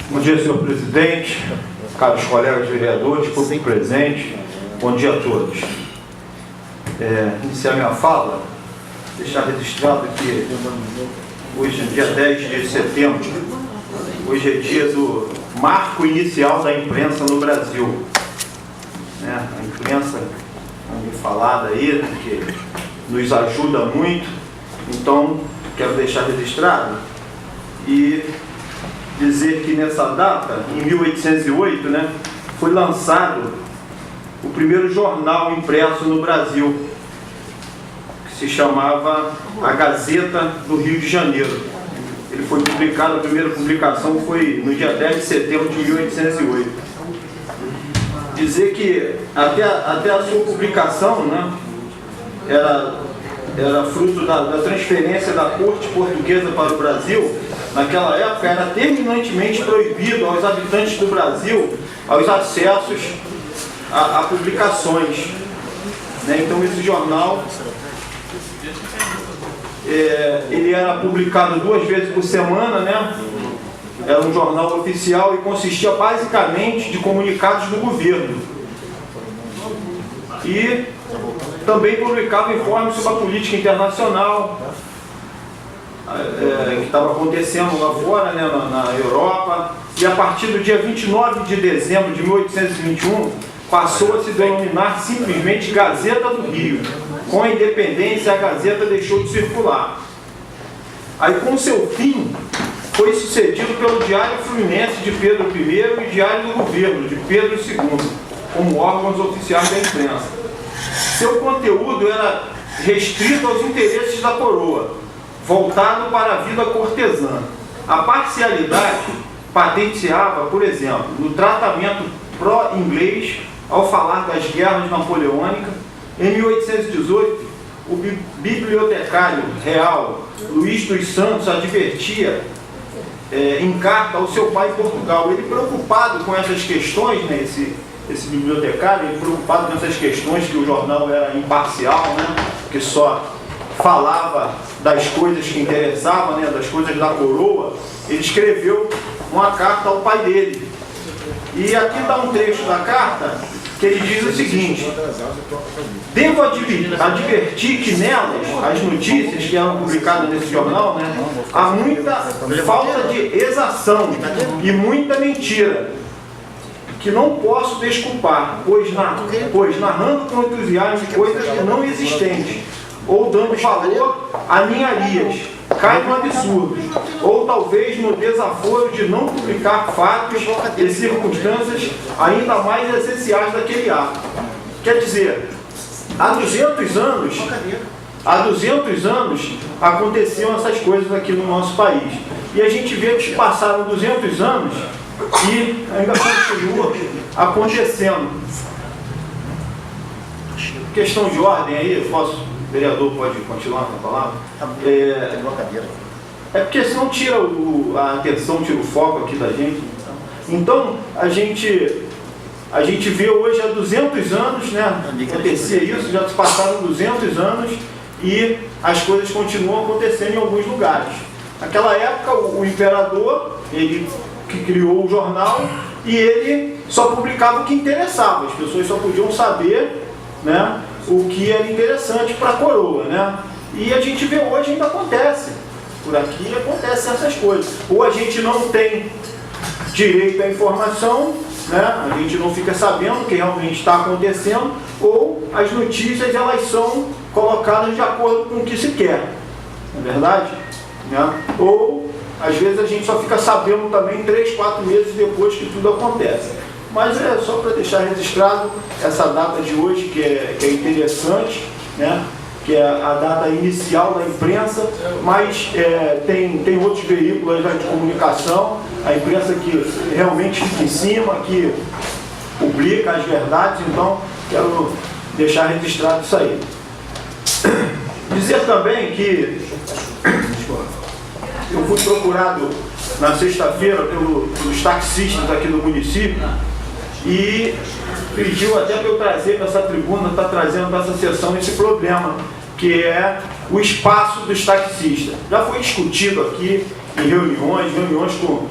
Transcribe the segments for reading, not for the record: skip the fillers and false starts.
Bom dia, senhor presidente, caros colegas vereadores, público presente, bom dia a todos. Iniciar minha fala, deixar registrado que hoje, dia 10 de setembro, hoje é dia do marco inicial da imprensa no Brasil. A imprensa, muito falada aí, que nos ajuda muito, então quero deixar registrado e dizer que nessa data, em 1808, foi lançado o primeiro jornal impresso no Brasil, que se chamava A Gazeta do Rio de Janeiro. Ele foi publicado, a primeira publicação foi no dia 10 de setembro de 1808. Dizer que até a sua publicação, era fruto da transferência da corte portuguesa para o Brasil. Naquela época era terminantemente proibido aos habitantes do Brasil aos acessos a publicações. Então esse jornal ele era publicado 2 vezes por semana, era um jornal oficial e consistia basicamente de comunicados do governo. E também publicava informes sobre a política internacional, que estava acontecendo lá fora, na Europa. E a partir do dia 29 de dezembro de 1821, passou a se denominar simplesmente Gazeta do Rio. Com a independência, a Gazeta deixou de circular. Aí, com seu fim, foi sucedido pelo Diário Fluminense de Pedro I e Diário do Governo de Pedro II, como órgãos oficiais da imprensa. Seu conteúdo era restrito aos interesses da coroa, voltado para a vida cortesã. A parcialidade patenteava, por exemplo, no tratamento pró-inglês ao falar das guerras napoleônicas. Em 1818, o bibliotecário real Luís dos Santos advertia em carta ao seu pai em Portugal. Ele, preocupado com essas questões, esse bibliotecário, ele preocupado com essas questões, que o jornal era imparcial, que só falava das coisas que interessavam, das coisas da coroa. Ele escreveu uma carta ao pai dele. E aqui está um trecho da carta que ele diz o seguinte: devo advertir que nelas, as notícias que eram publicadas nesse jornal, há muita falta de exação e muita mentira, que não posso desculpar, pois narrando com entusiasmo coisas não existentes, ou dando valor a ninharias, cai no absurdo, ou talvez no desaforo de não publicar fatos e circunstâncias ainda mais essenciais daquele ato. Quer dizer, há 200 anos aconteciam essas coisas aqui no nosso país. E a gente vê que passaram 200 anos e ainda continua acontecendo. Questão de ordem aí, o vereador pode continuar com a palavra? É porque senão tira a atenção, tira o foco aqui da gente. Então, a gente vê hoje há 200 anos, acontecia isso, já se passaram 200 anos e as coisas continuam acontecendo em alguns lugares. Naquela época, o imperador, ele que criou o jornal, e ele só publicava o que interessava. As pessoas só podiam saber, o que era interessante para a coroa, E a gente vê hoje ainda acontece. Por aqui acontecem essas coisas. Ou a gente não tem direito à informação, a gente não fica sabendo o que realmente está acontecendo, ou as notícias elas são colocadas de acordo com o que se quer. Não é verdade? Ou às vezes a gente só fica sabendo também 3, 4 meses depois que tudo acontece. Mas é só para deixar registrado essa data de hoje, que é interessante, que é a data inicial da imprensa, mas tem outros veículos de comunicação, a imprensa que realmente fica em cima, que publica as verdades, então quero deixar registrado isso aí. Dizer também que eu fui procurado na sexta-feira pelos taxistas aqui do município e pediu até para eu trazer para essa tribuna, está trazendo para essa sessão esse problema, que é o espaço dos taxistas. Já foi discutido aqui em reuniões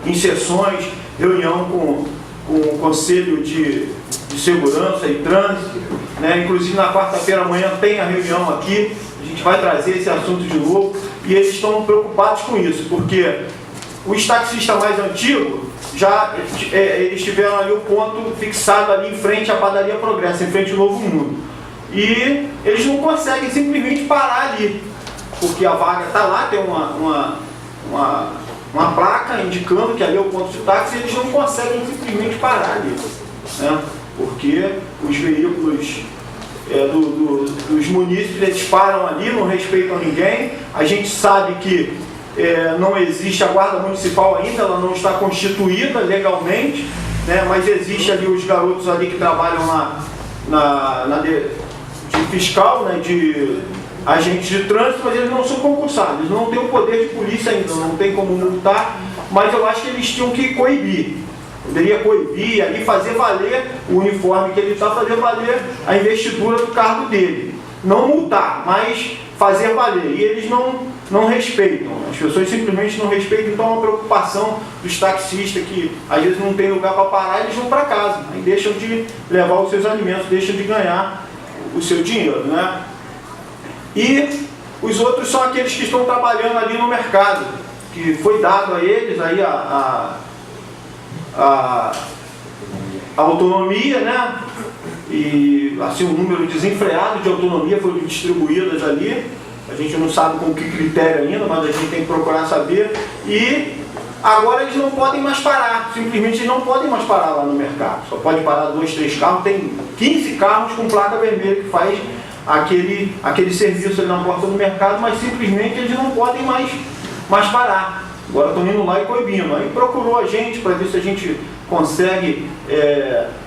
em sessões, reunião com o Conselho de Segurança e Trânsito, né? Inclusive na quarta-feira amanhã tem a reunião aqui, a gente vai trazer esse assunto de novo, e eles estão preocupados com isso, porque os taxistas mais antigos, eles tiveram ali o ponto fixado ali em frente à Padaria Progresso, em frente ao Novo Mundo. E eles não conseguem simplesmente parar ali, porque a vaga está lá, tem uma placa indicando que ali é o ponto de táxi, e eles não conseguem simplesmente parar ali, né? Porque os veículos dos munícipes, eles param ali, não respeitam ninguém. A gente sabe que não existe a guarda municipal ainda, ela não está constituída legalmente, né? Mas existe ali os garotos ali que trabalham de fiscal, né? De agentes de trânsito, mas eles não são concursados, eles não têm o poder de polícia ainda, não tem como multar, mas eu acho que eles tinham que coibir. Poderia coibir ali, fazer valer o uniforme que ele está, fazer valer a investidura do cargo dele. Não multar, mas fazer valer. E eles não respeitam. As pessoas simplesmente não respeitam, então é uma preocupação dos taxistas que às vezes não tem lugar para parar, eles vão para casa, aí deixam de levar os seus alimentos, deixam de ganhar o seu dinheiro, né? E os outros são aqueles que estão trabalhando ali no mercado, que foi dado a eles aí a autonomia, né? E assim, um número desenfreado de autonomia foram distribuídas ali. A gente não sabe com que critério ainda, mas a gente tem que procurar saber. E agora eles não podem mais parar, simplesmente eles não podem mais parar lá no mercado. Só pode parar 2, 3 carros, tem 15 carros com placa vermelha que faz aquele serviço ali na porta do mercado, mas simplesmente eles não podem mais parar. Agora estão indo lá e coibindo. Aí procurou a gente para ver se a gente consegue,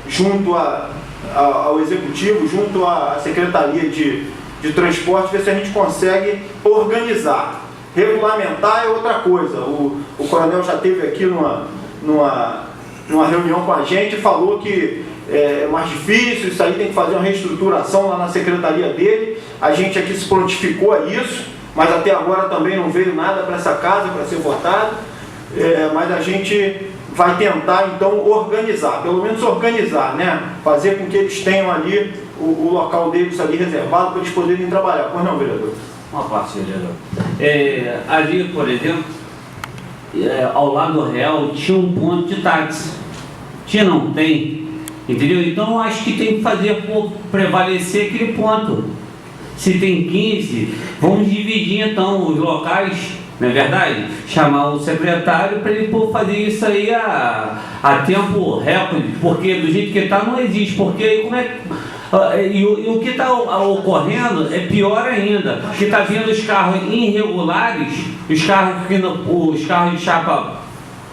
junto ao Executivo, junto à Secretaria de Transporte, ver se a gente consegue organizar. Regulamentar é outra coisa. O coronel já esteve aqui numa reunião com a gente e falou que é mais difícil, isso aí tem que fazer uma reestruturação lá na secretaria dele. A gente aqui se prontificou a isso, mas até agora também não veio nada para essa casa para ser votado. Mas a gente vai tentar então organizar, pelo menos organizar, né? Fazer com que eles tenham ali o local deles ali reservado para eles poderem trabalhar. Pois não, vereador? Uma parte, vereador. Ali, por exemplo, ao lado real tinha um ponto de táxi. Não tem. Entendeu? Então eu acho que tem que fazer por prevalecer aquele ponto. Se tem 15, vamos dividir então os locais, não é verdade? Chamar o secretário para ele fazer isso aí a tempo recorde, porque do jeito que está não existe, porque aí como é que... E o que está ocorrendo é pior ainda, que está vindo os carros irregulares, os carros de chapa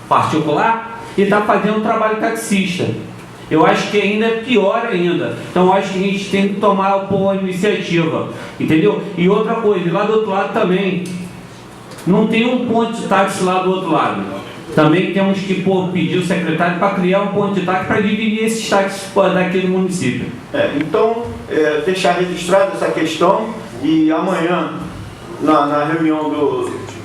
particular, e está fazendo um trabalho taxista. Eu acho que ainda é pior ainda. Então eu acho que a gente tem que tomar uma iniciativa, entendeu? E outra coisa, lá do outro lado também, não tem um ponto de táxi lá do outro lado. Também temos que pedir o secretário para criar um ponto de táxi para dividir esses táxis daquele município. Então, deixar registrada essa questão, e amanhã, na reunião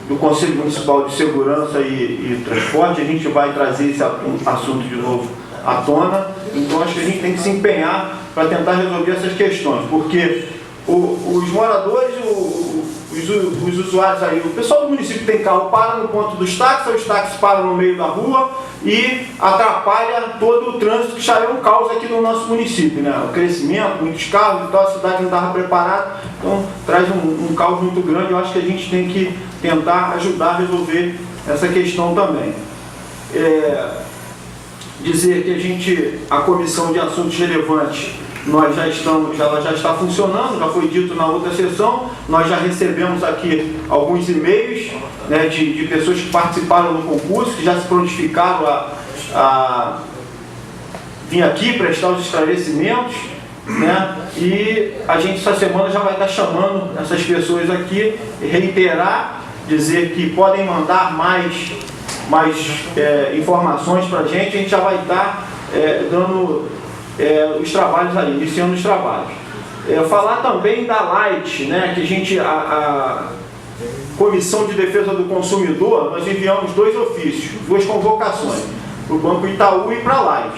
do Conselho Municipal de Segurança e Transporte, a gente vai trazer esse assunto de novo à tona. Então acho que a gente tem que se empenhar para tentar resolver essas questões, porque os moradores, os usuários aí, o pessoal do município tem carro, para no ponto dos táxis, os táxis param no meio da rua e atrapalha todo o trânsito, que já é um caos aqui no nosso município, né? O crescimento, muitos carros, então a cidade não estava preparada, então traz um caos muito grande. Eu acho que a gente tem que tentar ajudar a resolver essa questão também. Dizer que a comissão de assuntos relevantes, ela já está funcionando, já foi dito na outra sessão. Nós já recebemos aqui alguns e-mails, né, de pessoas que participaram do concurso, que já se prontificaram a vir aqui prestar os esclarecimentos, né, e a gente essa semana já vai estar chamando essas pessoas aqui, reiterar, dizer que podem mandar mais informações para a gente já vai estar dando os trabalhos aí, iniciando os trabalhos. Falar também da Light, né, que a gente Comissão de Defesa do Consumidor, nós enviamos 2 ofícios, 2 convocações, para o Banco Itaú e para a Light.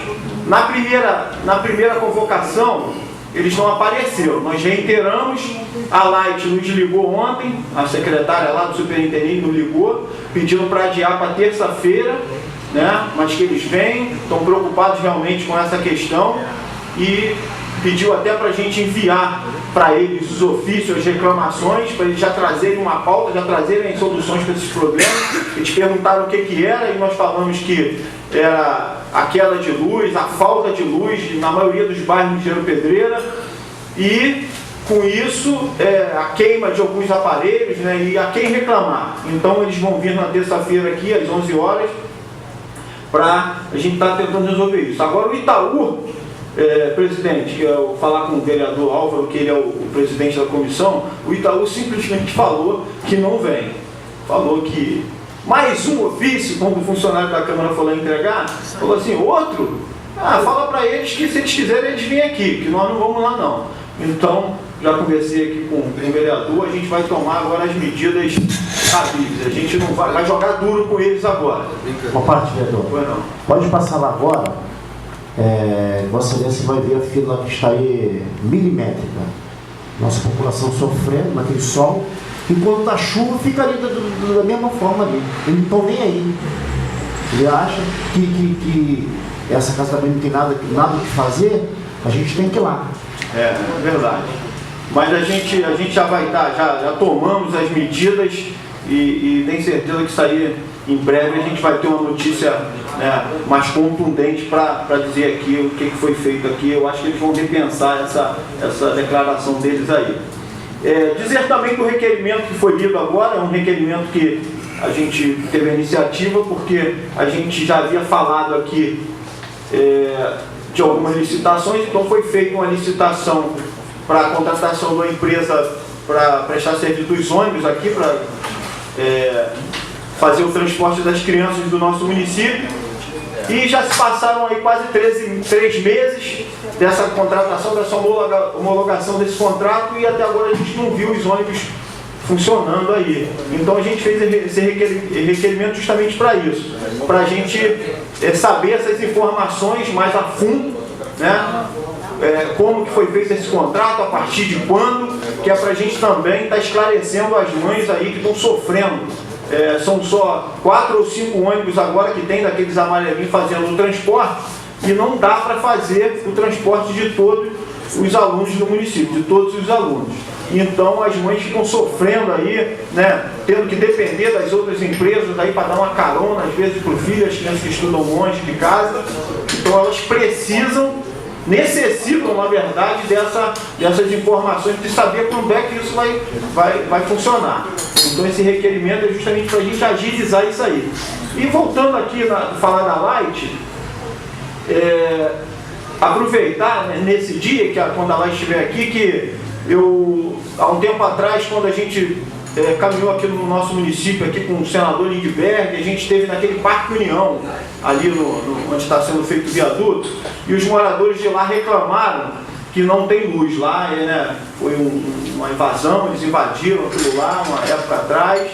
Na primeira convocação, eles não apareceram. Nós reiteramos, a Light nos ligou ontem, a secretária lá do superintendente nos ligou, pedindo para adiar para terça-feira, né? Mas que eles vêm, estão preocupados realmente com essa questão e pediu até para a gente enviar para eles os ofícios, as reclamações, para eles já trazerem uma pauta, já trazerem soluções para esses problemas. Eles perguntaram o que era e nós falamos que era a queda de luz, a falta de luz na maioria dos bairros de Engenheiro Pedreira e, com isso, a queima de alguns aparelhos, né, e a quem reclamar. Então, eles vão vir na terça-feira aqui, às 11 horas, para a gente estar tentando resolver isso. Agora, o Itaú, presidente, eu falar com o vereador Álvaro, que ele é o presidente da comissão, o Itaú simplesmente falou que não vem. Falou que mais um ofício, quando o funcionário da Câmara foi lá entregar, falou assim, outro? Fala para eles que se eles quiserem eles vêm aqui, que nós não vamos lá não. Então, já conversei aqui com o vereador, a gente vai tomar agora as medidas cabíveis. A gente não vai jogar duro com eles agora. Uma parte, vereador. Pode passar lá agora. Vossa Excelência vai ver a fila que está aí milimétrica. Nossa população sofrendo naquele sol. E quando está chuva, fica ali da mesma forma ali. Eles não estão nem aí. Ele acha que essa casa também não tem nada o que fazer, a gente tem que ir lá. É verdade. Mas a gente já vai estar, já tomamos as medidas e tenho certeza que isso aí, em breve, a gente vai ter uma notícia, né, mais contundente para dizer aqui o que foi feito aqui. Eu acho que eles vão repensar essa declaração deles aí. Dizer também que o requerimento que foi lido agora é um requerimento que a gente teve a iniciativa, porque a gente já havia falado aqui de algumas licitações, então foi feita uma licitação para a contratação de uma empresa para prestar serviço dos ônibus aqui, para fazer o transporte das crianças do nosso município. E já se passaram aí quase 3 meses dessa contratação, dessa homologação desse contrato, e até agora a gente não viu os ônibus funcionando aí. Então a gente fez esse requerimento justamente para isso, para a gente saber essas informações mais a fundo, né? Como que foi feito esse contrato, a partir de quando, que é para a gente também estar esclarecendo as mães aí que estão sofrendo. São só 4 ou 5 ônibus agora que tem daqueles amarelinhos fazendo o transporte, e não dá para fazer o transporte de todos os alunos do município, de todos os alunos. Então as mães ficam sofrendo aí, né, tendo que depender das outras empresas aí para dar uma carona, às vezes, para o filho, as crianças que estudam longe de casa. Então elas necessitam, na verdade, dessas informações, de saber quando é que isso vai funcionar. Então esse requerimento é justamente para a gente agilizar isso aí. E voltando aqui falar da Light, aproveitar, né, nesse dia, quando a Light estiver aqui, que há um tempo atrás, quando a gente caminhou aqui no nosso município, aqui com o senador Lindbergh, a gente esteve naquele Parque União, ali onde está sendo feito o viaduto, e os moradores de lá reclamaram que não tem luz lá, né? Foi uma invasão, eles invadiram aquilo lá uma época atrás.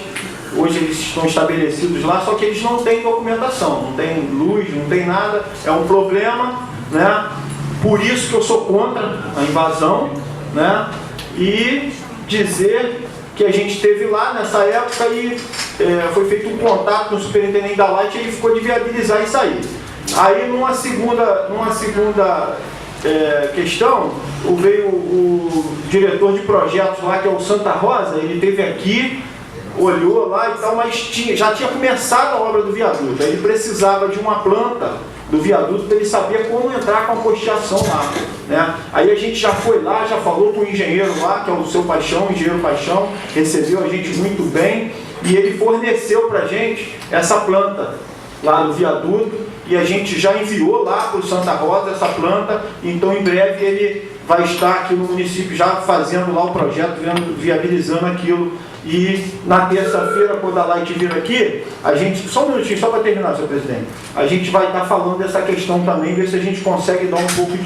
Hoje eles estão estabelecidos lá, só que eles não têm documentação, não tem luz, não tem nada, é um problema, né? Por isso que eu sou contra a invasão, né? E dizer que a gente esteve lá nessa época e foi feito um contato com o superintendente da Light e ele ficou de viabilizar isso aí. Aí numa segunda questão, veio o diretor de projetos lá, que é o Santa Rosa, ele esteve aqui, olhou lá e tal, mas já tinha começado a obra do viaduto. Ele precisava de uma planta do viaduto para ele saber como entrar com a posteação lá, né? Aí a gente já foi lá, já falou com o engenheiro lá, que é o seu Paixão, o engenheiro Paixão, recebeu a gente muito bem e ele forneceu para a gente essa planta lá do viaduto e a gente já enviou lá para o Santa Rosa essa planta, então em breve ele vai estar aqui no município já fazendo lá o projeto, viabilizando aquilo. E na terça-feira, quando a Light vir aqui, a gente, só um minutinho, só para terminar, senhor presidente, a gente vai estar falando dessa questão também, ver se a gente consegue dar um pouco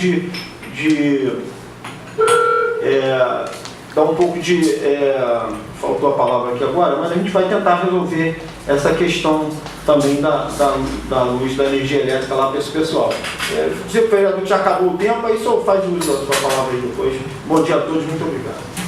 dá um pouco de... faltou a palavra aqui agora, mas a gente vai tentar resolver essa questão também da luz, da energia elétrica lá para esse pessoal. Dizer que o vereador já acabou o tempo, aí só faz uso da sua palavra aí depois. Bom dia a todos, muito obrigado.